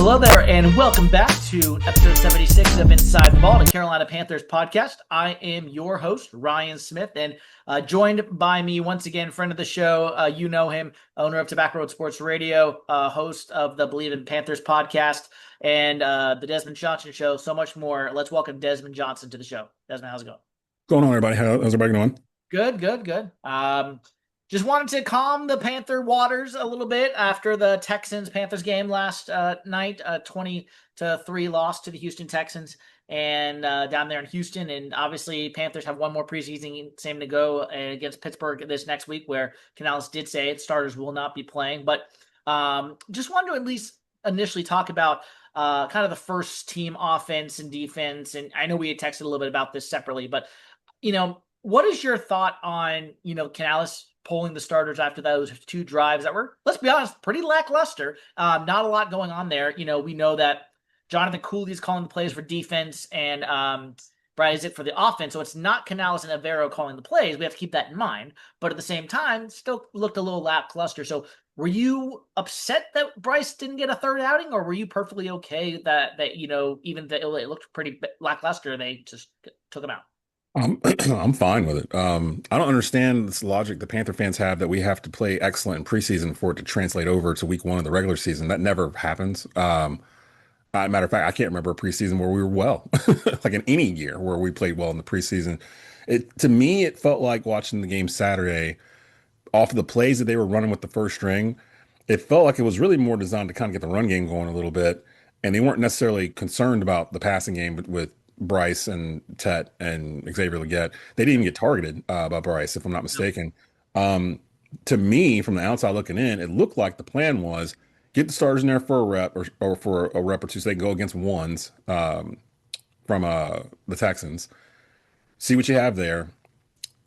Hello there, and welcome back to episode 76 of Inside the Ball, the Carolina Panthers podcast. I am your host, Ryan Smith, and joined by me once again, friend of the show. You know him, owner of Tobacco Road Sports Radio, host of the Bleav in Panthers podcast, and the Desmond Johnson Show, so much more. Let's welcome Desmond Johnson to the show. Desmond, how's it going? Going on, everybody? How's everybody doing? Good. Just wanted to calm the Panther waters a little bit after the Texans-Panthers game last night, 20-3 loss to the Houston Texans, and down there in Houston. And obviously, Panthers have one more preseason game to go against Pittsburgh this next week, where Canales did say its starters will not be playing. But just wanted to at least initially talk about kind of the first team offense and defense. And I know we had texted a little bit about this separately, but what is your thought on, Canales pulling the starters after those two drives that were, let's be honest, pretty lackluster? Not a lot going on there. We know that Jonathan Cooley is calling the plays for defense and Brad Isaac for the offense. So it's not Canales and Avero calling the plays. We have to keep that in mind. But at the same time, still looked a little lackluster. So were you upset that Bryce didn't get a third outing, or were you perfectly okay that even though it looked pretty lackluster, they just took him out? I'm fine with it. I don't understand this logic the Panther fans have that we have to play excellent in preseason for it to translate over to week one of the regular season. That never happens. Matter of fact, I can't remember a preseason where we were well, like in any year where we played well in the preseason. To me, it felt like watching the game Saturday off of the plays that they were running with the first string. It felt like it was really more designed to kind of get the run game going a little bit, and they weren't necessarily concerned about the passing game with Bryce and Tet and Xavier Legette. They didn't even get targeted by Bryce, if I'm not mistaken. To me, from the outside looking in, it looked like the plan was get the starters in there for a rep or for a rep or two so they can go against ones from the Texans. See what you have there.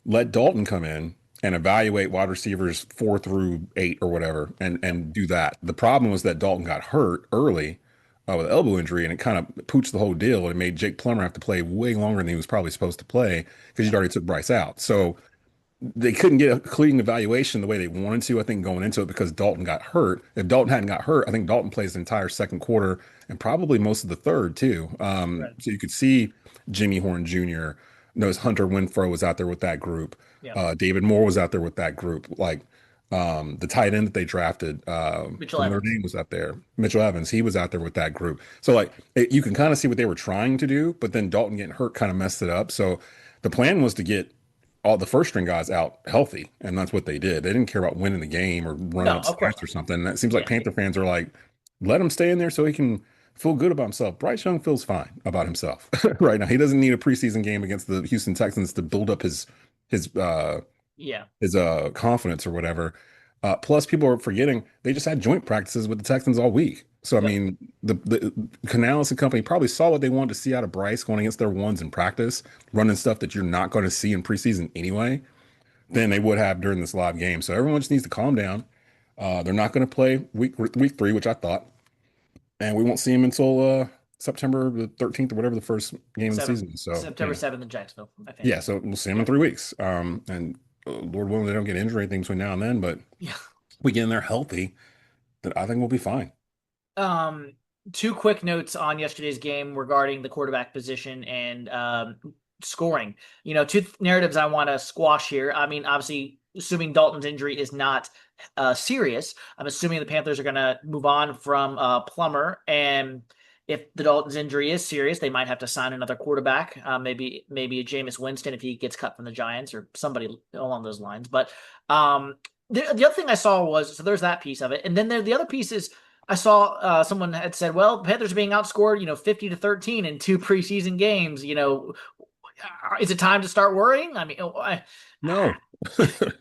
Let Dalton come in and evaluate wide receivers 4 through 8 or whatever and do that. The problem was that Dalton got hurt early with an elbow injury, and it kind of pooched the whole deal. It made Jake Plummer have to play way longer than he was probably supposed to play because he'd already took Bryce out. So they couldn't get a clean evaluation the way they wanted to, I think, going into it because Dalton got hurt. If Dalton hadn't got hurt, I think Dalton plays the entire second quarter and probably most of the third too. Right. So you could see Jimmy Horn Jr. knows Hunter Winfro was out there with that group. Yeah. David Moore was out there with that group. Like the tight end that they drafted Mitchell from Notre Evans. Dame was out there. Mitchell Evans, he was out there with that group. So you can kind of see what they were trying to do, but then Dalton getting hurt kind of messed it up. So the plan was to get all the first string guys out healthy, and that's what they did. They didn't care about winning the game or running No, up of course stats or something. And it seems like not. Panther fans are like, let him stay in there so he can feel good about himself. Bryce Young feels fine about himself right now. He doesn't need a preseason game against the Houston Texans to build up his Yeah. confidence or whatever. Plus, people are forgetting they just had joint practices with the Texans all week. So I Yep. mean, the Canales and company probably saw what they wanted to see out of Bryce going against their ones in practice, running stuff that you're not going to see in preseason anyway, than they would have during this live game. So everyone just needs to calm down. They're not going to play week 3, which I thought, and we won't see them until September the 13th or whatever the first game of the season. So September 7th in Jacksonville, I think. yeah, so we'll see them in 3 weeks. And Lord willing, they don't get injured or anything between now and then. But Yeah. we get in there healthy, then I think we'll be fine. Two quick notes on yesterday's game regarding the quarterback position and scoring. Two narratives I want to squash here. I mean, obviously, assuming Dalton's injury is not serious, I'm assuming the Panthers are going to move on from Plummer. And if the Dalton's injury is serious, they might have to sign another quarterback, maybe a Jameis Winston if he gets cut from the Giants or somebody along those lines. But the other thing I saw was, so there's that piece of it. And then the other piece is, I saw someone had said, well, Panthers are being outscored, 50-13 in 2 preseason games. Is it time to start worrying? I mean, No,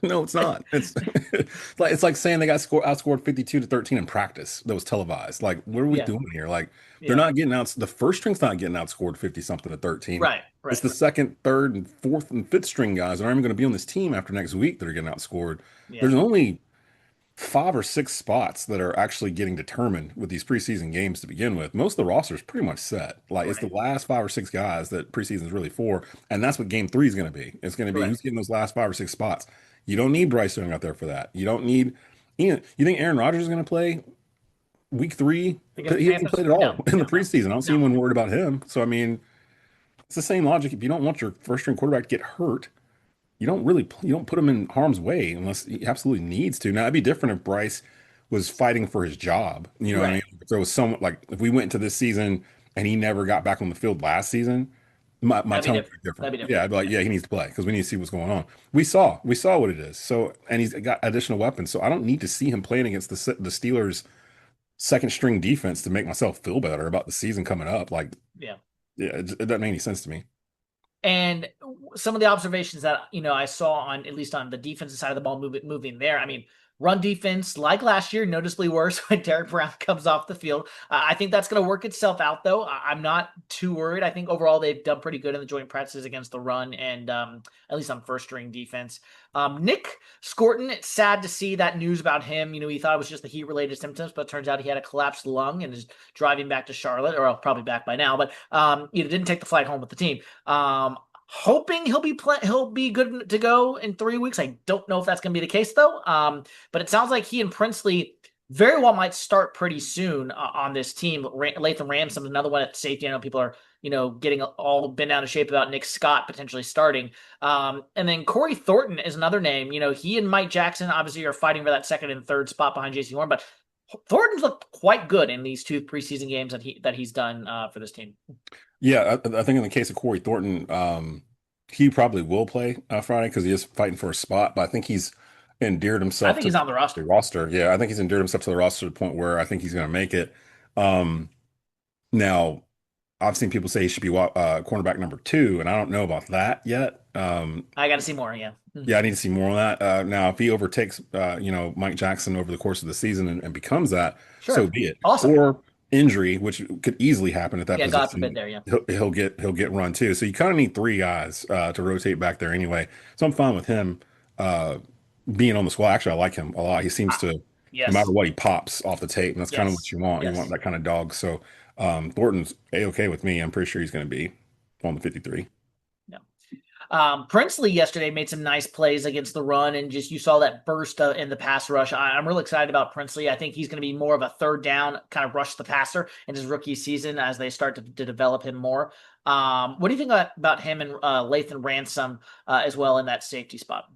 no, it's not. It's like saying they got outscored 52-13 in practice that was televised. Like, what are we yeah, doing here? Like, they're yeah, not getting out. The first string's not getting outscored 50 something to 13. right, It's right, the second, third, and fourth and fifth string guys that aren't even going to be on this team after next week that are getting outscored. yeah, There's only 5 or 6 spots that are actually getting determined with these preseason games to begin with. Most of the roster is pretty much set. Like it's the right, last 5 or 6 guys that preseason is really for, and that's what game 3 is going to be. It's going to be who's correct. getting those last 5 or 6 spots. You don't need Bryce Young out there for that. You don't need. You think Aaron Rodgers is going to play week three, against the he hasn't Panthers? played at all No, in the no, no, preseason. I don't see no. anyone worried about him. So I mean, it's the same logic. If you don't want your first string quarterback to get hurt, you don't put him in harm's way unless he absolutely needs to. Now it'd be different if Bryce was fighting for his job. You know what I Right. mean? If there was someone like if we went into this season and he never got back on the field last season, my That'd be tone would different. be different. That'd be Yeah, different. I'd be like, Yeah. yeah, he needs to play because we need to see what's going on. We saw what it is. So and he's got additional weapons. So I don't need to see him playing against the Steelers' second string defense to make myself feel better about the season coming up. Like, Yeah. yeah, it doesn't make any sense to me. And some of the observations that I saw on at least on the defensive side of the ball moving there. I mean, run defense like last year, noticeably worse when Derek Brown comes off the field. I think that's going to work itself out, though. I'm not too worried. I think overall they've done pretty good in the joint practices against the run and at least on first string defense. Nick Scorton, it's sad to see that news about him. He thought it was just the heat related symptoms, but it turns out he had a collapsed lung and is driving back to Charlotte, or probably back by now, but didn't take the flight home with the team. Hoping he'll be good to go in 3 weeks. I don't know if that's going to be the case though. But it sounds like he and Princely very well might start pretty soon on this team. Latham Ransom, another one at safety. I know people are getting all bent out of shape about Nick Scott potentially starting. And then Corey Thornton is another name. He and Mike Jackson obviously are fighting for that second and third spot behind J.C. Horn, but Thornton's looked quite good in these 2 preseason games that he's done for this team. Yeah, I think in the case of Corey Thornton, he probably will play Friday because he is fighting for a spot. But I think he's endeared I himself think to he's on the the roster. roster. Yeah, I think he's endeared himself to the roster to the point where I think he's going to make it. Um, Now, I've seen people say he should be cornerback number two, and I don't know about that yet. I got to see more. Yeah. Yeah, I need to see more on that. Now, if he overtakes, Mike Jackson over the course of the season and becomes that, so Sure. be it. Awesome. Or injury, which could easily happen at that Yeah. God forbid position, there. Yeah. he'll get run too. So you kind of need three guys to rotate back there anyway. So I'm fine with him uh, being on the squad. Actually, I like him a lot. He seems Ah, to, no matter yes. what, he pops off the tape, and that's kind of what Yes. you want. You want Yes. that kind of dog. So Thornton's a-okay with me. I'm pretty sure he's going to be on the 53. Yeah. Princely yesterday made some nice plays against the run, and just you saw that burst in the pass rush. I'm really excited about Princely. I think he's going to be more of a third down kind of rush the passer in his rookie season as they start to develop him more. What do you think about him and Lathan Ransom as well in that safety spot?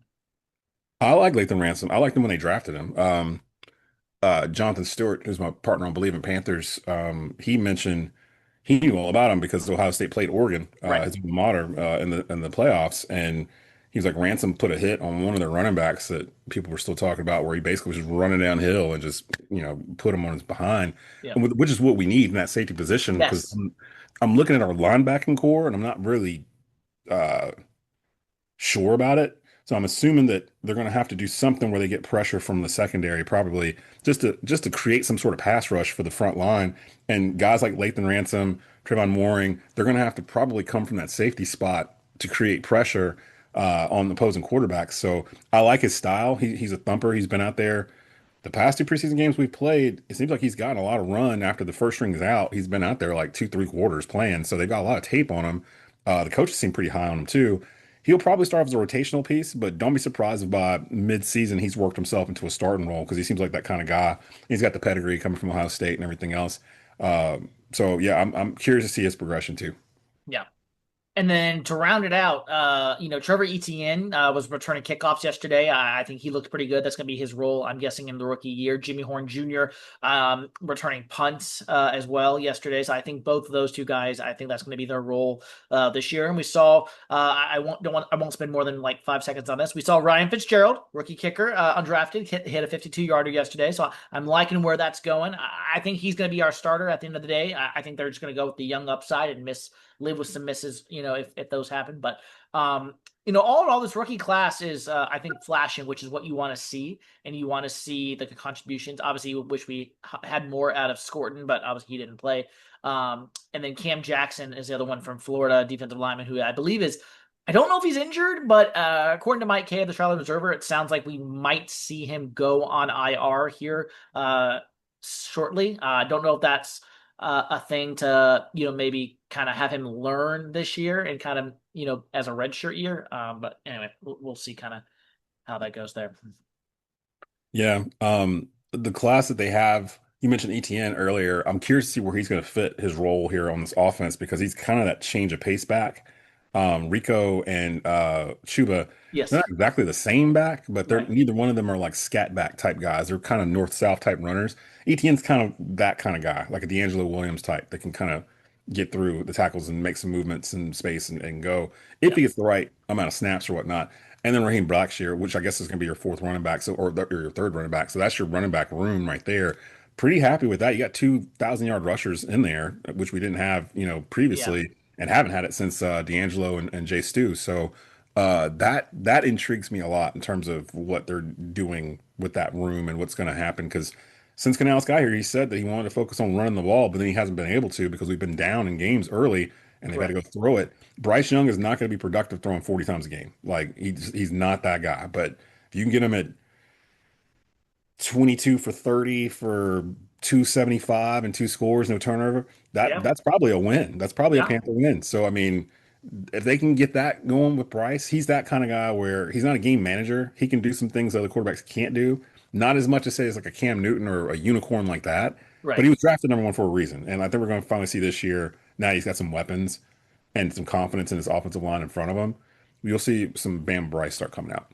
I like Latham Ransom. I liked him when they drafted him. Jonathan Stewart, who's my partner on Bleav in Panthers, he mentioned he knew all about him because Ohio State played Oregon, Right. his alma mater, in the playoffs, and he was like Ransom put a hit on one of their running backs that people were still talking about, where he basically was just running downhill and just put him on his behind, Yeah. and which is what we need in that safety position because Yes. I'm looking at our linebacking core and I'm not really uh, sure about it. So I'm assuming that they're going to have to do something where they get pressure from the secondary, probably just to create some sort of pass rush for the front line. And guys like Lathan Ransom, Trayvon Mooring, they're going to have to probably come from that safety spot to create pressure on the opposing quarterbacks. So I like his style. He's a thumper. He's been out there the past two preseason games we've played. It seems like he's gotten a lot of run after the first string is out. He's been out there like two, three quarters playing. So they've got a lot of tape on him. The coaches seem pretty high on him too. He'll probably start off as a rotational piece, but don't be surprised if by mid-season he's worked himself into a starting role because he seems like that kind of guy. He's got the pedigree coming from Ohio State and everything else. So yeah, I'm curious to see his progression too. Yeah. And then to round it out, Trevor Etienne was returning kickoffs yesterday. I think he looked pretty good. That's going to be his role, I'm guessing, in the rookie year. Jimmy Horn Jr. Returning punts as well yesterday. So I think both of those two guys, I think that's going to be their role this year. And we saw, I won't spend more than like 5 seconds on this. We saw Ryan Fitzgerald, rookie kicker, undrafted, hit a 52-yarder yesterday. So I'm liking where that's going. I think he's going to be our starter at the end of the day. I think they're just going to go with the young upside and live with some misses, if those happen. But all in all, this rookie class is, I think, flashing, which is what you want to see, and you want to see the contributions. Obviously, we wish we had more out of Scorton, but obviously he didn't play. And then Cam Jackson is the other one from Florida, defensive lineman, who I Bleav is. I don't know if he's injured, but according to Mike Kay of the Charlotte Observer, it sounds like we might see him go on IR here shortly. I don't know if that's a thing to maybe kind of have him learn this year and kind of as a redshirt year. But anyway, we'll see kind of how that goes there. Yeah, the class that they have. You mentioned ETN earlier. I'm curious to see where he's going to fit his role here on this offense because he's kind of that change of pace back. Rico and Chuba, they're Yes. not exactly the same back, but they're Right. neither one of them are like scat back type guys. They're kind of north-south type runners. ETN's kind of that kind of guy, like a D'Angelo Williams type that can kind of get through the tackles and make some movements in space and go if Yeah. he gets the right amount of snaps or whatnot. And then Raheem Blackshear, which I guess is going to be your fourth running back, so or your third running back. So that's your running back room right there. Pretty happy with that. You got 2,000-yard rushers in there, which we didn't have, Yeah. previously, and haven't had it since D'Angelo and Jay Stu. So that intrigues me a lot in terms of what they're doing with that room and what's going to happen. Because since Canales got here, he said that he wanted to focus on running the ball, but then he hasn't been able to because we've been down in games early and they've had to go Correct. throw it. Bryce Young is not going to be productive throwing 40 times a game. Like he's not that guy. But if you can get him at 22 for 30 for 275 and two scores, no turnover, Yeah. that's probably a win. That's probably a Yeah. Panther win. So I mean, if they can get that going with Bryce, he's that kind of guy where he's not a game manager. He can do some things other quarterbacks can't do. Not as much as say as like a Cam Newton or a unicorn like that. But Right. he was drafted number one for a reason. And I think we're going to finally see this year. Now he's got some weapons and some confidence in his offensive line in front of him. You'll see some Bam Bryce start coming out.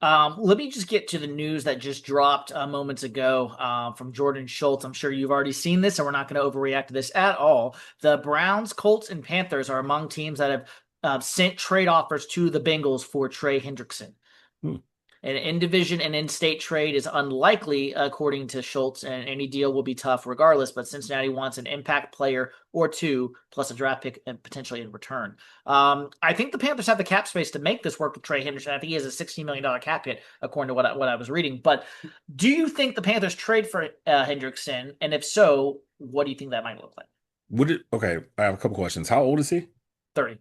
Let me just get to the news that just dropped moments ago from Jordan Schultz. I'm sure you've already seen this, and we're not going to overreact to this at all. The Browns, Colts, and Panthers are among teams that have sent trade offers to the Bengals for Trey Hendrickson. Hmm. An in-division and in-state trade is unlikely, according to Schultz, and any deal will be tough regardless. But Cincinnati wants an impact player or two, plus a draft pick and potentially in return. I think the Panthers have the cap space to make this work with Trey Henderson. I think he has a $16 million cap hit, according to what I was reading. But do you think the Panthers trade for Hendrickson? And if so, what do you think that might look like? Okay, I have a couple questions. How old is he? 30.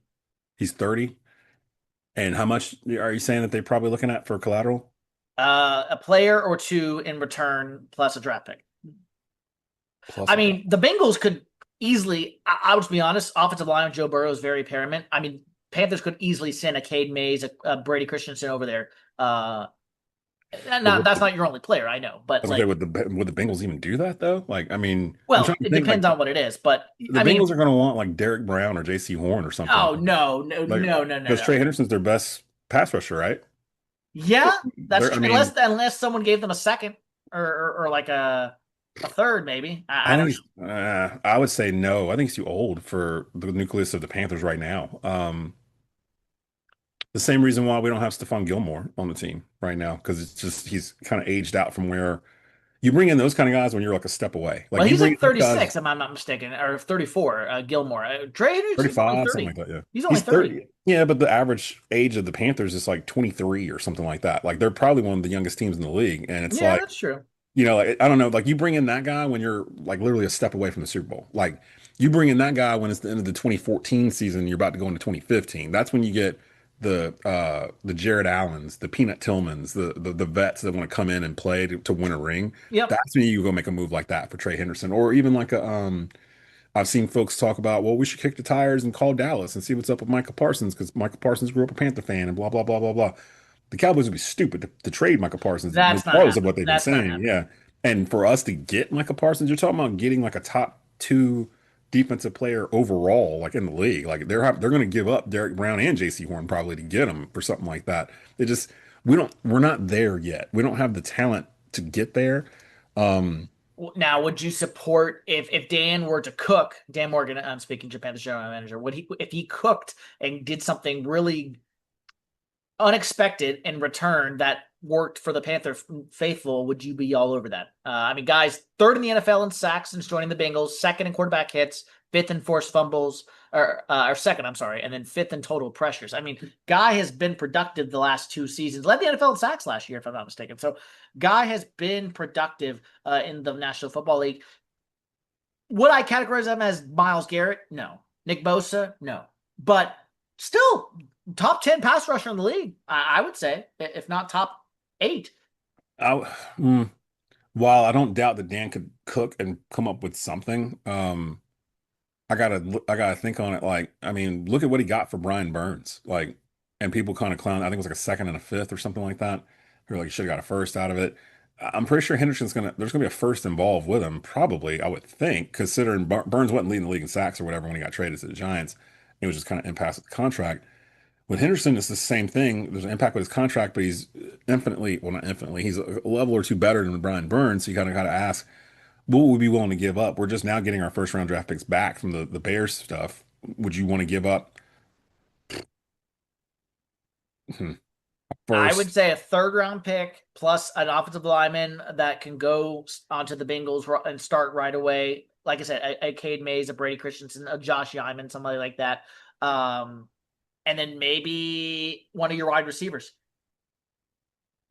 He's 30. And how much are you saying that they're probably looking at for collateral? A player or two in return, plus a draft pick. Plus I a draft. mean, the Bengals could easily, I would be honest, offensive line with Joe Burrow is very paramount. I mean, Panthers could easily send a Cade Mays, a Brady Christensen over there. But That's not your only player, I know, I but was gonna say, like, would the Bengals even do that though? Like, I mean, I'm well, trying to it think like depends on what it is. But the I Bengals mean, are gonna want like Derek Brown or J.C. Horn or something. oh no, no, Like, no, no, no, because no. Trey Henderson's their best pass rusher, right? Yeah, that's They're, I true. mean, Unless someone gave them a second or like a third, maybe. I I don't think know. he's, I would say no. I think he's too old for the nucleus of the Panthers right now. The same reason why we don't have Stephon Gilmore on the team right now, because it's just he's kind of aged out from where you bring in those kind of guys when you're like a step away. Like Well, you he's bring in like those guys 36, if I'm not mistaken, or 34. Gilmore, Trey Hendrickson's only 35, something 30. like that. Yeah. He's only He's 30. 30. Yeah, but the average age of the Panthers is like 23 or something like that. Like they're probably one of the youngest teams in the league. And it's Yeah, like, that's true. like, I don't know, like you bring in that guy when you're like literally a step away from the Super Bowl. Like you bring in that guy when it's the end of the 2014 season, you're about to go into 2015. That's when you get the Jared Allens, the Peanut Tillmans, the vets that want to come in and play to win a ring. Yep. That's when you go make a move like that for Trey Henderson, or even like a I've seen folks talk about, well, we should kick the tires and call Dallas and see what's up with Michael Parsons because Michael Parsons grew up a Panther fan and blah blah blah blah blah. The Cowboys would be stupid to trade Michael Parsons, That's not regardless of what happening. they've been That's not saying. happening. Yeah, and for us to get Michael Parsons, you're talking about getting like a top two defensive player overall, like in the league. Like they're going to give up Derek Brown and J.C. Horn probably to get him for something like that. It just we're not there yet. We don't have the talent to get there. Um, Now, would you support if Dan were to cook, Dan Morgan, I'm speaking Japan, the general manager, would he, if he cooked and did something really unexpected in return that worked for the Panther faithful, would you be all over that? I mean, guys, third in the NFL in sacks since joining the Bengals, second in quarterback hits, fifth in forced fumbles, or second, I'm sorry, and then fifth in total pressures. I mean, guy has been productive the last two seasons. Led the NFL in sacks last year, if I'm not mistaken. So, guy has been productive in the National Football League. Would I categorize him as Myles Garrett? No. Nick Bosa? No. But still, top 10 pass rusher in the league, I would say, if not top 8. I, mm, while I don't doubt that Dan could cook and come up with something, I gotta think on it. Like, I mean, look at what he got for Brian Burns. And people kind of clown. I think it was like a second and a fifth or something like that. Or like, you should have got a first out of it. I'm pretty sure there's gonna be a first involved with him, probably, I would think, considering Burns wasn't leading the league in sacks or whatever when he got traded to the Giants. It was just kind of impasse with the contract. With Henderson, it's the same thing. There's an impact with his contract, but he's infinitely, well, not infinitely, he's a level or two better than Brian Burns. So you kind of got to ask, what would we be willing to give up? We're just now getting our first round draft picks back from the Bears stuff. Would you want to give up I would first? say a third round pick plus an offensive lineman that can go onto the Bengals and start right away. Like I said, a Cade Mays, a Brady Christensen, a Josh Yman, somebody like that. Um, and then maybe one of your wide receivers,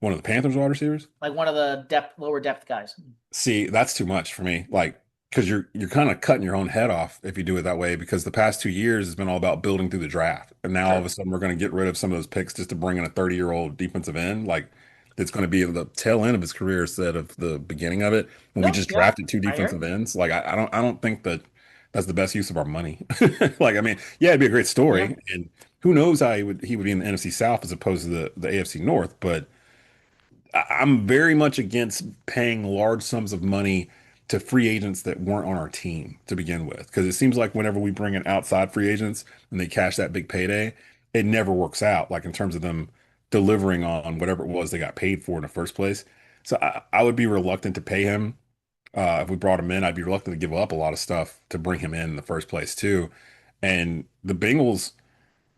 One of the Panthers wide receivers? like one of the lower depth guys. See, that's too much for me. Like, because you're kind of cutting your own head off if you do it that way. Because the past 2 years has been all about building through the draft, and now all of Sure. a sudden we're going to get rid of some of those picks just to bring in a 30-year-old defensive end. Like, it's going to be the tail end of his career instead of the beginning of it. When we No, just yeah, drafted two I hear defensive you. ends, like I don't think that that's the best use of our money. Like, I mean, yeah, it'd be a great Yeah. story, and who knows how he would be in the NFC South as opposed to the AFC North, but. I'm very much against paying large sums of money to free agents that weren't on our team to begin with. Because it seems like whenever we bring in outside free agents and they cash that big payday, it never works out, like in terms of them delivering on whatever it was they got paid for in the first place. So I would be reluctant to pay him. If we brought him in, I'd be reluctant to give up a lot of stuff to bring him in the first place, too. And the Bengals,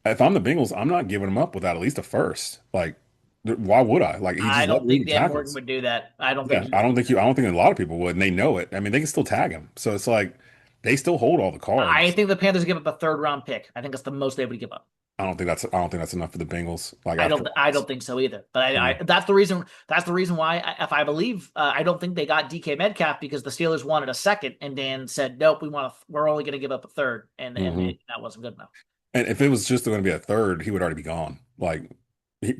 if I'm the Bengals, I'm not giving him up without at least a first. Like, why would I? Like, he I just let don't losing think Dan Morgan tackles. would do that. I don't think Yeah, he would. I don't think a lot of people would, and they know it. I mean, they can still tag him. So it's like they still hold all the I cards. think the Panthers give up a third round pick. I think that's the most they would give up. I don't think that's enough for the Bengals. Like I after don't. I this. don't think so either. But Yeah. that's the reason. That's the reason why, if I Bleav, I don't think they got DK Metcalf because the Steelers wanted a second, and Dan said, "Nope, we're only going to give up a third," and Hmm. that wasn't good enough. And if it was just going to be a third, he would already be gone. Like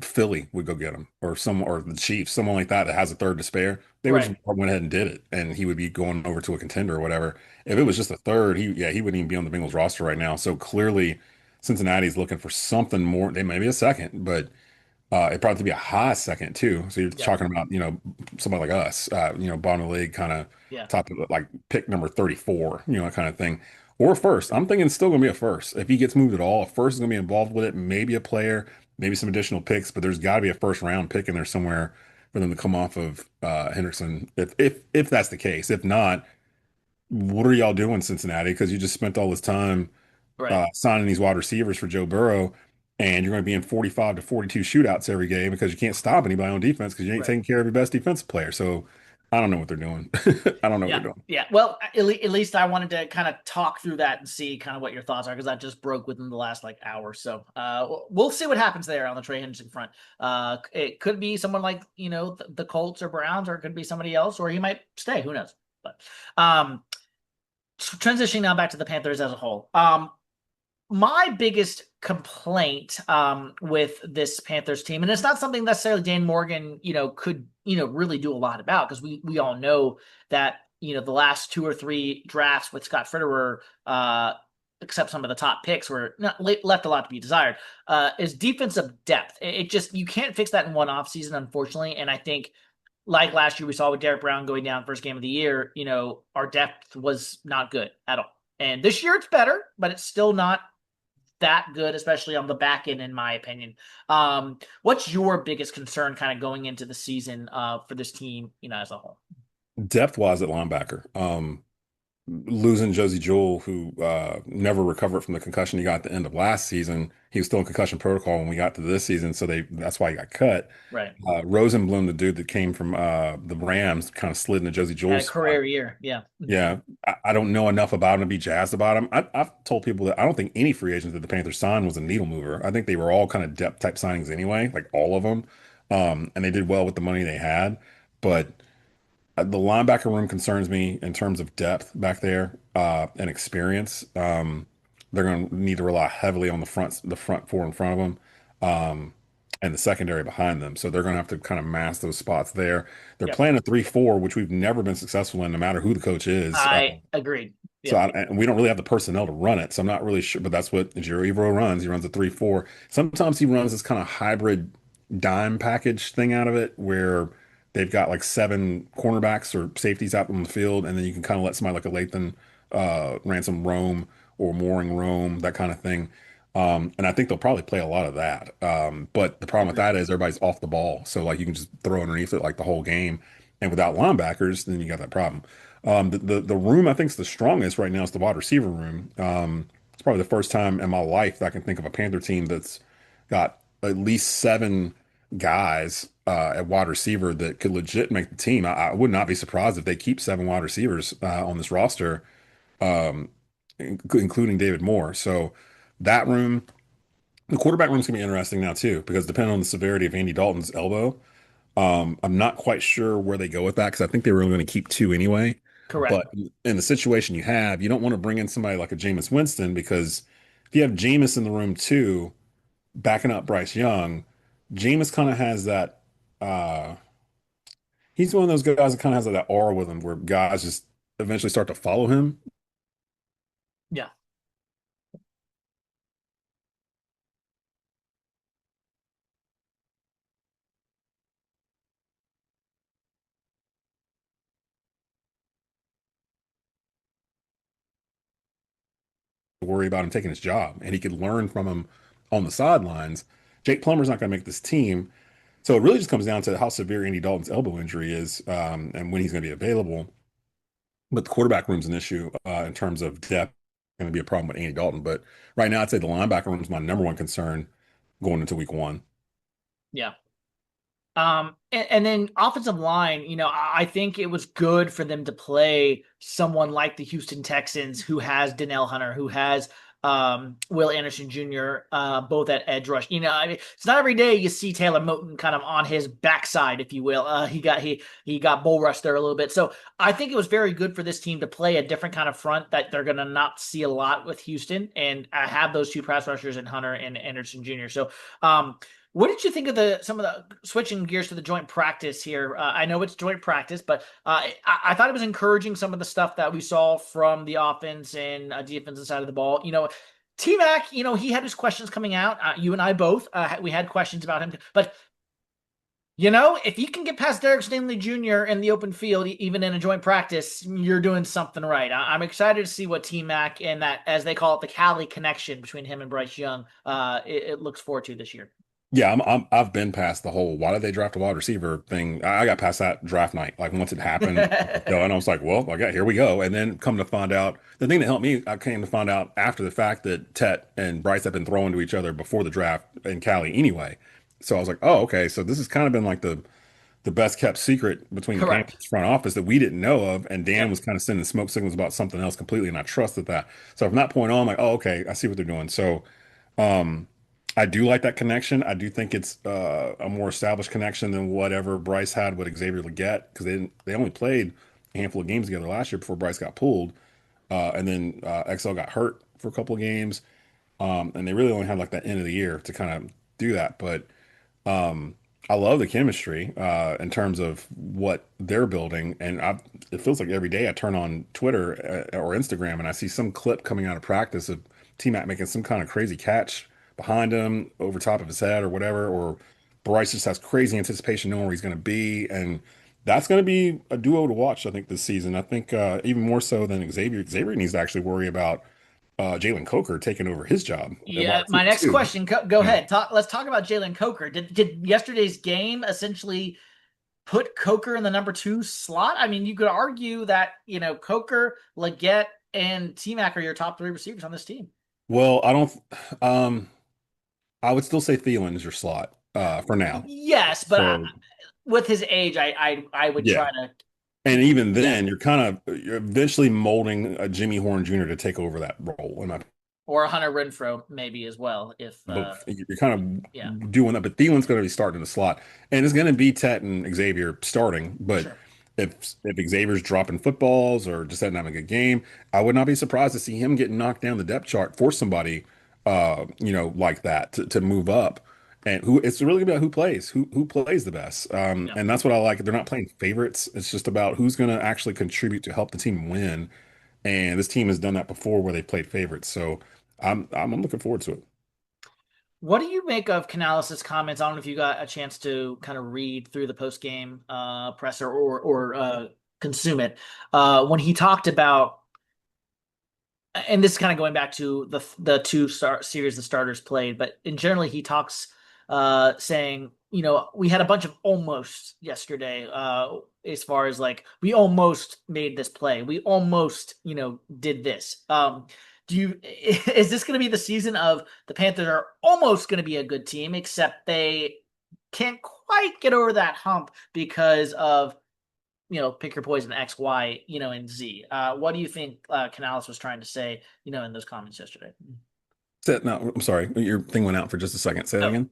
Philly would go get him, or the Chiefs, someone like that that has a third to spare. They would Right. just went ahead and did it, and he would be going over to a contender or whatever. If it was just a third, he wouldn't even be on the Bengals roster right now. So clearly, Cincinnati's looking for something more. They may be a second, but it'd probably be a high second too. So you're Yeah. talking about, somebody like us, bottom of the league, kind of Yeah. top of like pick number 34, that kind of thing. Or first. I'm thinking it's still gonna be a first. If he gets moved at all, a first is gonna be involved with it, maybe a player, maybe some additional picks, but there's gotta be a first round pick in there somewhere for them to come off of Hendrickson, if that's the case. If not, what are y'all doing, Cincinnati? Because you just spent all this time Right. signing these wide receivers for Joe Burrow, and you're going to be in 45 to 42 shootouts every game because you can't stop anybody on defense because you ain't Right. taking care of your best defensive player. So I don't know what they're doing. I don't know what Yeah. they're doing. Yeah. Well, at least I wanted to kind of talk through that and see kind of what your thoughts are because that just broke within the last like hour. So we'll see what happens there on the Trey Hendrickson front. It could be someone like the Colts or Browns, or it could be somebody else, or he might stay. Who knows? But um, transitioning now back to the Panthers as a whole. My biggest complaint with this Panthers team, and it's not something necessarily Dan Morgan, could really do a lot about because we all know that the last two or three drafts with Scott Fritter were, except some of the top picks, were not left a lot to be desired. Is defensive depth. It just you can't fix that in one offseason, unfortunately, and I think. Like last year, we saw with Derek Brown going down first game of the year, our depth was not good at all. And this year it's better, but it's still not that good, especially on the back end, in my opinion. What's your biggest concern kind of going into the season for this team, as a whole? Depth wise at linebacker. Losing Josie Jewell, who never recovered from the concussion he got at the end of last season. He was still in concussion protocol when we got to this season, so that's why he got cut. Right. Rosenblum, the dude that came from the Rams, kind of slid into Josie Had a Jewell's spot. career year. Yeah. Yeah, I don't know enough about him to be jazzed about him. I've told people that I don't think any free agent that the Panthers signed was a needle mover. I think they were all kind of depth type signings anyway, like all of them. And they did well with the money they had. But the linebacker room concerns me in terms of depth back there and experience. They're going to need to rely heavily on the front four in front of them. And the secondary behind them. So they're going to have to kind of mask those spots there. They're Yep. playing a 3-4, which we've never been successful in, no matter who the coach is. I agreed. So Yeah. and we don't really have the personnel to run it. So I'm not really sure, but that's what Jiro Evero runs. He runs a 3-4. Sometimes he runs this kind of hybrid dime package thing out of it where They've got like seven cornerbacks or safeties out on the field, and then you can kind of let somebody like a Lathan Ransom roam or Mooring roam, that kind of thing. And I think they'll probably play a lot of that. But the problem with Agreed. that is everybody's off the ball. So like you can just throw underneath it like the whole game. And without linebackers, then you got that problem. The room I think is the strongest right now is the wide receiver room. It's probably the first time in my life that I can think of a Panther team that's got at least seven guys at wide receiver that could legit make the team. I would not be surprised if they keep seven wide receivers on this roster, um, including David Moore. So that room, the quarterback room's gonna be interesting now too, because depending on the severity of Andy Dalton's elbow, I'm not quite sure where they go with that because I think they were only going to keep two anyway. Correct. But in the situation you have, you don't want to bring in somebody like a Jameis Winston because if you have Jameis in the room too, backing up Bryce Young, Jameis kind of has that. Uh, he's one of those guys that kind of has that aura with him where guys just eventually start to follow him. Yeah. Worry about him taking his job, and he could learn from him on the sidelines. Jake Plummer's not going to make this team. So it really just comes down to how severe Andy Dalton's elbow injury is, and when he's going to be available. But the quarterback room's an issue in terms of depth. Going to be a problem with Andy Dalton. But right now, I'd say the linebacker room is my number one concern going into week one. Yeah. And then offensive line, I think it was good for them to play someone like the Houston Texans, who has Danielle Hunter, who has Will Anderson Jr., both at edge rush. I mean, it's not every day you see Taylor Moton kind of on his backside, if you will. He got bull rushed there a little bit. So I think it was very good for this team to play a different kind of front that they're gonna not see a lot with Houston, and have those two pass rushers in Hunter and Anderson Jr. So what did you think of some of the switching gears to the joint practice here? I know it's joint practice, but I thought it was encouraging some of the stuff that we saw from the offense and defensive side of the ball. T-Mac, he had his questions coming out. You and I both, we had questions about him, but if you can get past Derek Stanley Jr. in the open field, even in a joint practice, you're doing something right. I'm excited to see what T-Mac and that, as they call it, the Cali connection between him and Bryce Young, it looks forward to this year. Yeah, I've been past the whole why did they draft a wide receiver thing. I got past that draft night. Like once it happened, and I was like, well, okay, here we go. And then come to find out, the thing that helped me, I came to find out after the fact that Tet and Bryce had been throwing to each other before the draft in Cali anyway. So I was like, oh, okay. So this has kind of been like the best kept secret between the Correct. Panthers front office that we didn't know of. And Dan Yep. was kind of sending smoke signals about something else completely, and I trusted that. So from that point on, I'm like, oh, okay, I see what they're doing. So um, I do like that connection. I do think it's a more established connection than whatever Bryce had with Xavier Legette because they only played a handful of games together last year before Bryce got pulled, and then XL got hurt for a couple of games, and they really only had like that end of the year to kind of do that. But um, I love the chemistry in terms of what they're building, and it feels like every day I turn on Twitter or Instagram and I see some clip coming out of practice of T-Mac making some kind of crazy catch behind him, over top of his head or whatever, or Bryce just has crazy anticipation knowing where he's going to be, and that's going to be a duo to watch, I think, this season. I think even more so than Xavier. Xavier needs to actually worry about Jalen Coker taking over his job at wide Yeah, my receiver next too. question. Go Yeah. ahead. Let's talk about Jalen Coker. Did yesterday's game essentially put Coker in the number two slot? I mean, you could argue that Coker, Leggett, and T Mac are your top three receivers on this team. Well, I don't. Um, I would still say Thielen is your slot for now. Yes, but So with his age, I would yeah, try to. and even Yeah, then, you're eventually molding a Jimmy Horn Jr. to take over that role. In my or Hunter Renfro maybe as well. If both, you're kind yeah, of doing that, but Thielen's going to be starting in the slot, and it's going to be Tet and Xavier starting. But sure. if Xavier's dropping footballs or just having a good game, I would not be surprised to see him get knocked down the depth chart for somebody, like that to move up. And who it's really about who plays the best. Yeah. And that's what I like. They're not playing favorites. It's just about who's going to actually contribute to help the team win. And this team has done that before where they played favorites. So I'm looking forward to it. What do you make of Canales' comments? I don't know if you got a chance to kind of read through the post game presser or consume it when he talked about, and this is kind of going back to the series the starters played, but in generally he talks saying, we had a bunch of almost yesterday, as far as like we almost made this play, we almost did this. Do you is this going to be the season of the Panthers are almost going to be a good team, except they can't quite get over that hump because of pick your poison X, Y, and Z. What do you think Canales was trying to say, in those comments yesterday? No, I'm sorry. Your thing went out for just a second. Say that Oh, again.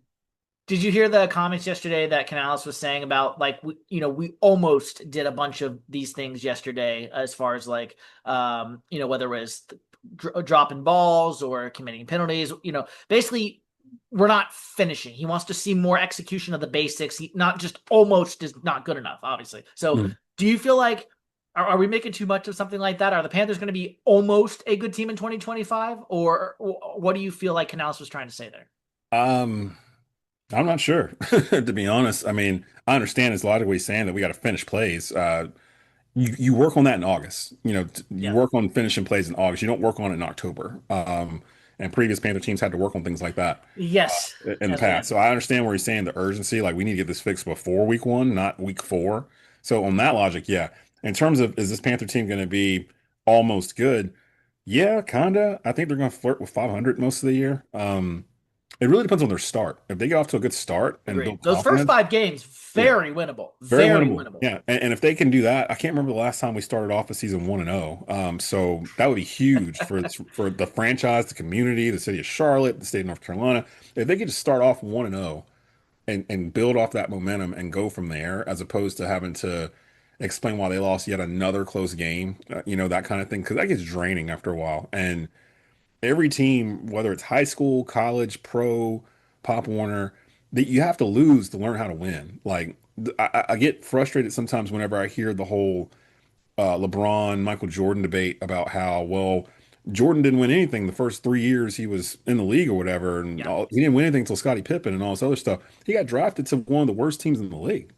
did you hear the comments yesterday that Canales was saying about like we almost did a bunch of these things yesterday, as far as like whether it was dropping balls or committing penalties, basically we're not finishing. He wants to see more execution of the basics. He not just almost is not good enough, obviously. So Mhm. do you feel like are we making too much of something like that? Are the Panthers going to be almost a good team in 2025? Or what do you feel like Canales was trying to say there? Um, I'm not sure, to be honest. I mean, I understand it's logically saying that we got to finish plays. You work on that in August. You Yeah. work on finishing plays in August. You don't work on it in October. And previous Panther teams had to work on things like that Yes, in the as we past. had. So I understand where he's saying the urgency, like we need to get this fixed before week one, not week four. So on that logic, yeah. In terms of is this Panther team going to be almost good? Yeah, kinda. I think they're going to flirt with 500 most of the year. It really depends on their start. If they get off to a good start and Agreed. build Those first confidence, five games, yeah. very winnable. Very Very winnable. winnable. Yeah. And if they can do that, I can't remember the last time we started off a season 1-0. So that would be huge for the franchise, the community, the city of Charlotte, the state of North Carolina. If they could just start off 1-0 and build off that momentum and go from there, as opposed to having to explain why they lost yet another close game, that kind of thing, because that gets draining after a while. And every team, whether it's high school, college, pro, Pop Warner, that you have to lose to learn how to win. Like I get frustrated sometimes whenever I hear the whole LeBron, Michael Jordan debate about how, well, Jordan didn't win anything the first 3 years he was in the league or whatever, and Yeah. he didn't win anything until Scottie Pippen and all this other stuff. He got drafted to one of the worst teams in the league.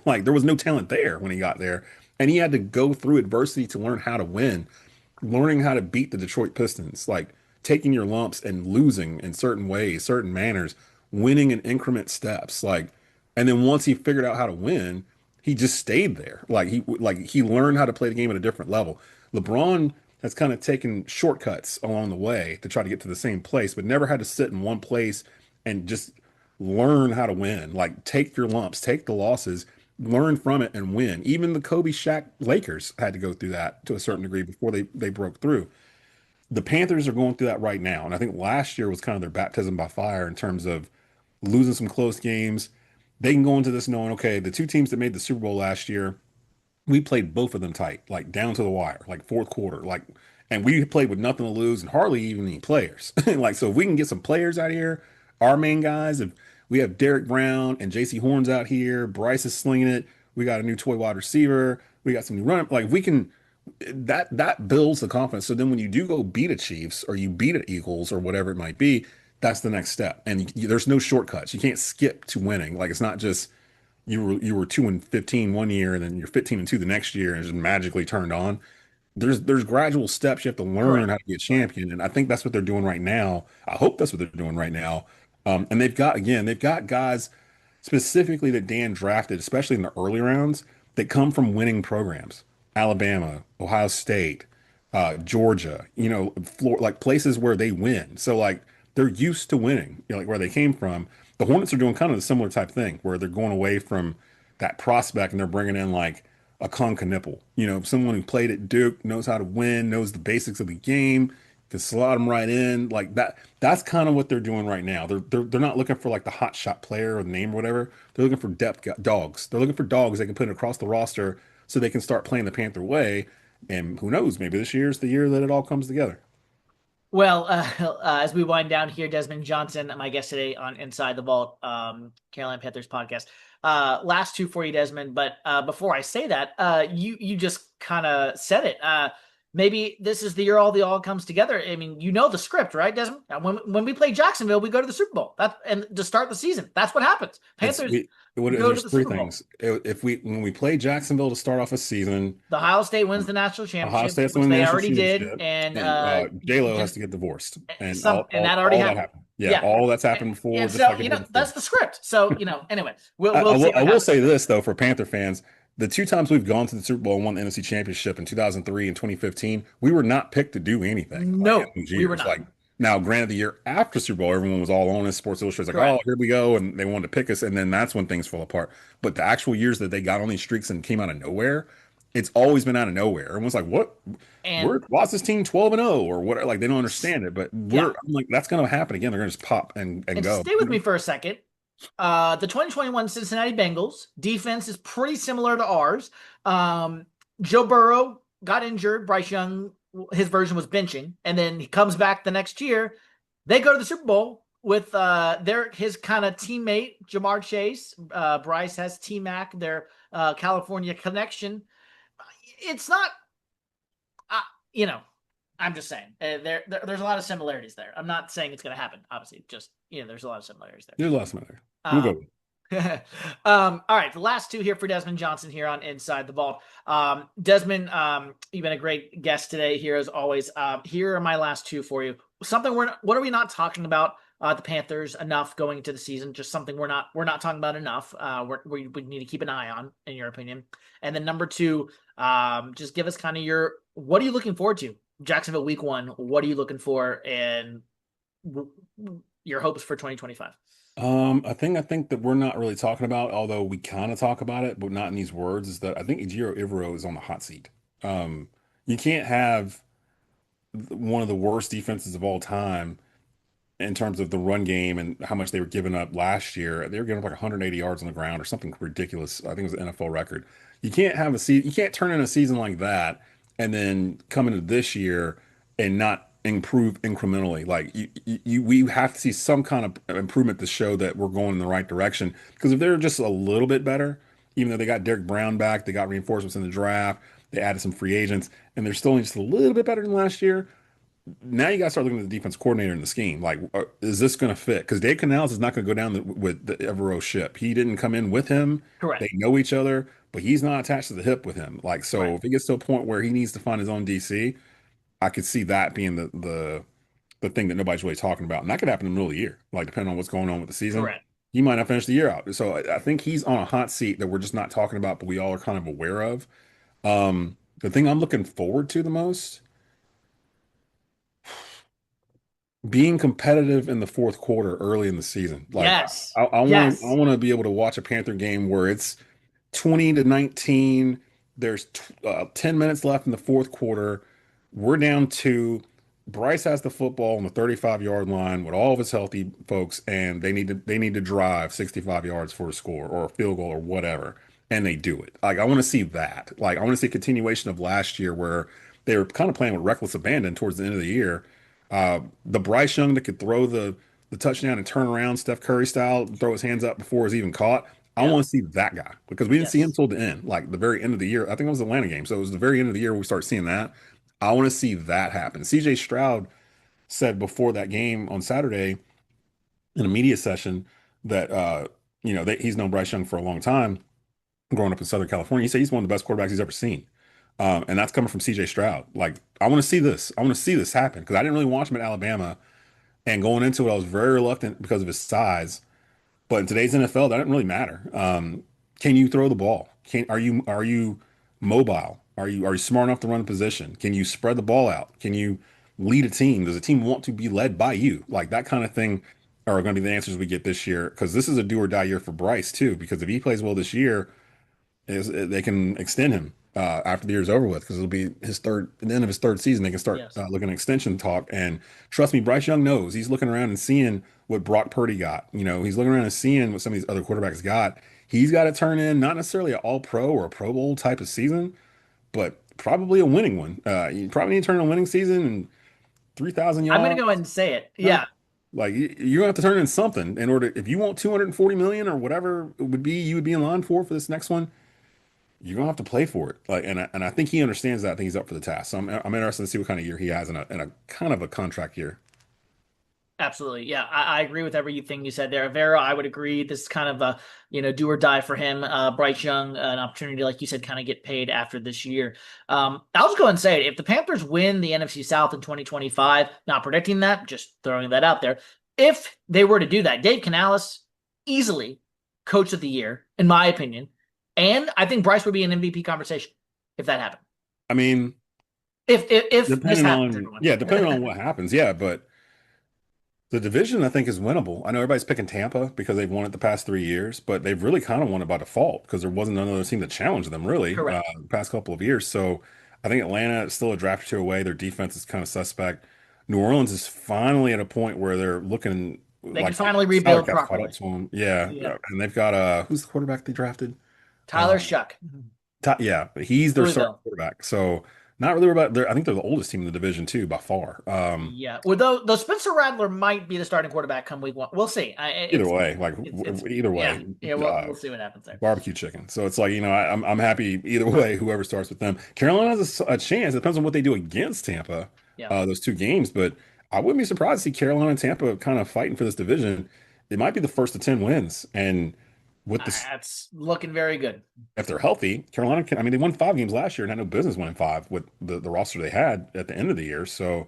Like there was no talent there when he got there, and he had to go through adversity to learn how to win, learning how to beat the Detroit Pistons, like taking your lumps and losing in certain ways, certain manners, winning in increment steps, like, and then once he figured out how to win, he just stayed there. Like he learned how to play the game at a different level. LeBron has kind of taken shortcuts along the way to try to get to the same place, but never had to sit in one place and just learn how to win. Like take your lumps, take the losses, learn from it and win. Even the Kobe Shaq Lakers had to go through that to a certain degree before they broke through. The Panthers are going through that right now. And I think last year was kind of their baptism by fire in terms of losing some close games. They can go into this knowing, okay, the two teams that made the Super Bowl last year, we played both of them tight, like down to the wire, like fourth quarter, like, and we played with nothing to lose and hardly even any players. Like, so if we can get some players out here, our main guys, if we have Derek Brown and JC Horns out here, Bryce is slinging it. We got a new toy wide receiver. We got some new running. Like we can, that builds the confidence. So then when you do go beat a Chiefs or you beat an Eagles or whatever it might be, that's the next step. And there's no shortcuts. You can't skip to winning. Like it's not just you were 2-15 one year and then you're 15-2 the next year and just magically turned on. There's gradual steps you have to learn Correct. how to be a Correct. champion, and I think that's what they're doing right now. I hope that's what they're doing right now. And they've got guys specifically that Dan drafted, especially in the early rounds, that come from winning programs. Alabama, Ohio State, Georgia, like places where they win. So like they're used to winning, like where they came from. The Hornets are doing kind of a similar type thing where they're going away from that prospect and they're bringing in like a Knipple, someone who played at Duke, knows how to win, knows the basics of the game, can slot them right in like that. That's kind of what they're doing right now. They're not looking for like the hot shot player or the name or whatever. They're looking for dogs. They're looking for dogs they can put across the roster so they can start playing the Panther way. And who knows, maybe this year's the year that it all comes together. Well, as we wind down here, Desmond Johnson, my guest today on Inside the Vault, Carolina Panthers podcast. Last two for you, Desmond. But before I say that, you just kind of said it. maybe this is the year all the all comes together. I mean, you know the script, right, Desmond? When we play Jacksonville, we go to the Super Bowl. That and to start the season, that's what happens. It's Panthers go to there's the three Super Bowl. things. If we when we play Jacksonville to start off a season, The Ohio State wins the national Ohio championship, State has to which win the they national already did, championship, and and J-Lo has to get divorced, and and that already all that happened. happened. Yeah, Yeah, all that's happened before, and just so like it did that's before. the script. So anyway, we'll see I what will happens. say this though for Panther fans, the two times we've gone to the Super Bowl and won the NFC Championship in 2003 and 2015, we were not picked to do anything like in No, those we were years. not. Like now, granted, the year after Super Bowl, everyone was all on us. Sports Illustrated's like, oh, Correct. here we go, and they wanted to pick us, and then that's when things fall apart. But the actual years that they got on these streaks and came out of nowhere, it's always been out of nowhere. Everyone's like, what? And Why is this team 12-0 or what? Like they don't understand it, but yeah, I'm like, that's going to happen again. They're going to just pop and and go. stay with me for a second. The 2021 Cincinnati Bengals defense is pretty similar to ours. Joe Burrow got injured. Bryce Young, his version was benching, and then he comes back the next year. They go to the Super Bowl with his kind of teammate Jamar Chase. Bryce has T Mac, their California connection. It's not, uh, you know, I'm just saying there's a lot of similarities there. I'm not saying it's going to happen. Obviously, just there's a lot of similarities there. There's lots of matter. We'll Um, go. all right, the last two here for Desmond Johnson here on Inside the Vault. Desmond, you've been a great guest today here as always. Here are my last two for you. Something what are we not talking about the Panthers enough going into the season? Just something we're not talking about enough. We need to keep an eye on, in your opinion. And then number two, just give us kind of what are you looking forward to? Jacksonville week 1. What are you looking for, and your hopes for 2025? I think that we're not really talking about, although we kind of talk about it, but not in these words, is that I think Ejiro Evero is on the hot seat. Um, you can't have one of the worst defenses of all time in terms of the run game and how much they were giving up last year. They were giving up like 180 yards on the ground or something ridiculous. I think it was an NFL record. You can't have a season, you can't turn in a season like that and then come into this year and not improve incrementally. Like we have to see some kind of improvement to show that we're going in the right direction. Because if they're just a little bit better, even though they got Derek Brown back, they got reinforcements in the draft, they added some free agents, and they're still just a little bit better than last year. Now you got to start looking at the defense coordinator in the scheme. Like, is this going to fit? Because Dave Canales is not going to go down with the Evero ship. He didn't come in with him. Correct. They know each other, but he's not attached to the hip with him. Like, Right. so if he gets to a point where he needs to find his own DC, I could see that being the thing that nobody's really talking about, and that could happen in the middle of the year. Like, depending on what's going on with the season, Correct. he might not finish the year out. So I think he's on a hot seat that we're just not talking about, but we all are kind of aware of. The thing I'm looking forward to the most being competitive in the fourth quarter early in the season. Like Yes. I Yes. want to be able to watch a Panther game where it's 20-19. There's 10 minutes left in the fourth quarter. We're down two. Bryce has the football on the 35-yard line with all of his healthy folks, and they need to drive 65 yards for a score or a field goal or whatever, and they do it. Like I want to see that. Like I want to see a continuation of last year where they were kind of playing with reckless abandon towards the end of the year. The Bryce Young that could throw the touchdown and turn around Steph Curry style, throw his hands up before it's even caught. I Yep. want to see that guy because we didn't see him Yes. till the end, like the very end of the year. I think it was the Atlanta game. So it was the very end of the year we start seeing that. I want to see that happen. CJ Stroud said before that game on Saturday in a media session that that he's known Bryce Young for a long time, growing up in Southern California. He said he's one of the best quarterbacks he's ever seen. And that's coming from CJ Stroud. Like, I want to see this. I want to see this happen because I didn't really watch him at Alabama. And going into it, I was very reluctant because of his size. But in today's NFL, that doesn't really matter. Can you throw the ball? Are you mobile? Are you smart enough to run a position? Can you spread the ball out? Can you lead a team? Does a team want to be led by you? Like that kind of thing are going to be the answers we get this year because this is a do or die year for Bryce too. Because if he plays well this year, they can extend him after the year's over with because it'll be his third at the end of his third season. They can start Yes. looking at extension talk. And trust me, Bryce Young knows he's looking around and seeing what Brock Purdy got. He's looking around and seeing what some of these other quarterbacks got. He's got to turn in not necessarily an All Pro or a Pro Bowl type of season, but probably a winning one. You probably need to turn in a winning season and 3,000 I'm gonna yards. go ahead and say it. Huh? Yeah. Like you're gonna have to turn in something in order if you want 240 million or whatever it would be you would be in line for this next one. you're gonna have to play for it. Like, and I think he understands that. I think he's up for the task. So I'm interested to see what kind of year he has in a kind of a contract year. Absolutely. Yeah, I agree with everything you said there. Vera, I would agree. This is kind of a, do or die for him. Bryce Young, an opportunity, like you said, kind of get paid after this year. I'll just go and say it. If the Panthers win the NFC South in 2025, not predicting that, just throwing that out there. If they were to do that, Dave Canales, easily coach of the year, in my opinion. And I think Bryce would be an MVP conversation if that happened. I mean, If this happens, everyone. depending on what happens, yeah, but the division I think is winnable. I know everybody's picking Tampa because they've won it the past 3 years, but they've really kind of won it by default because there wasn't another team that challenged them really Correct. the past couple of years. So I think Atlanta is still a draft or two away. Their defense is kind of suspect. New Orleans is finally at a point where they're looking They can like finally salary rebuild cap's caught up properly. to them. Yeah, Yeah. and they've got who's the quarterback they drafted? Tyler Uh, Shuck, Yeah, he's their starting Louisville. quarterback. So not really worried about. I think they're the oldest team in the division too by far. Yeah. Well, though Spencer Rattler might be the starting quarterback come week 1. We'll see. Either way, like It's either yeah, way, yeah. We'll see what happens there. barbecue chicken. So it's like, I'm happy either way, whoever starts with them. Carolina has a chance. It depends on what they do against Tampa, Yeah. those two games. But I wouldn't be surprised to see Carolina and Tampa kind of fighting for this division. It might be the first of 10 wins. And with this, That's looking very good. if they're healthy, Carolina can, I mean, they won 5 games last year and had no business winning five with the roster they had at the end of the year. So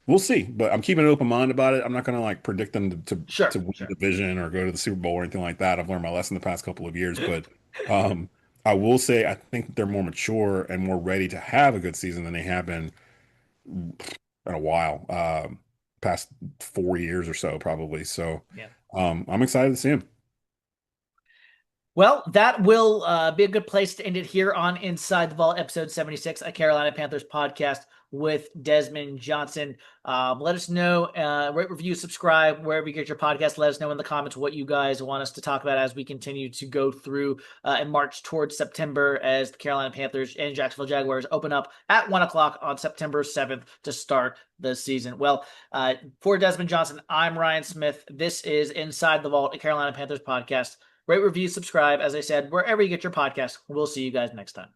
we'll see, but I'm keeping an open mind about it. I'm not going to like predict them to Sure, win the sure. division or go to the Super Bowl or anything like that. I've learned my lesson the past couple of years, but um, I will say I think they're more mature and more ready to have a good season than they have been in a while. Past 4 years or so, probably. So Yeah. I'm excited to see them. Well, that will be a good place to end it here on Inside the Vault, episode 76, a Carolina Panthers podcast with Desmond Johnson. Let us know, rate, review, subscribe, wherever you get your podcast. Let us know in the comments what you guys want us to talk about as we continue to go through and march towards September as the Carolina Panthers and Jacksonville Jaguars open up at 1 o'clock on September 7th to start the season. Well, for Desmond Johnson, I'm Ryan Smith. This is Inside the Vault, a Carolina Panthers podcast. Rate, review, subscribe, as I said, wherever you get your podcast. We'll see you guys next time.